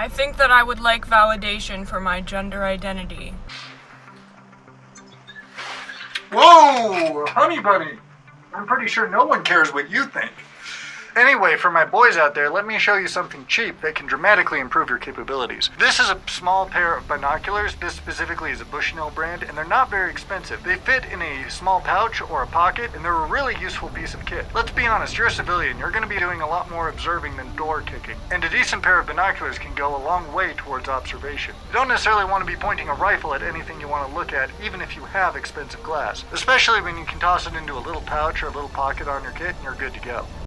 I think that I would like validation for my gender identity. Whoa, honey bunny. I'm pretty sure no one cares what you think. Anyway, for my boys out there, let me show you something cheap that can dramatically improve your capabilities. This is a small pair of binoculars. This specifically is a Bushnell brand, and they're not very expensive. They fit in a small pouch or a pocket, and they're a really useful piece of kit. Let's be honest, you're a civilian. You're going to be doing a lot more observing than door kicking. And a decent pair of binoculars can go a long way towards observation. You don't necessarily want to be pointing a rifle at anything you want to look at, even if you have expensive glass. Especially when you can toss it into a little pouch or a little pocket on your kit and you're good to go.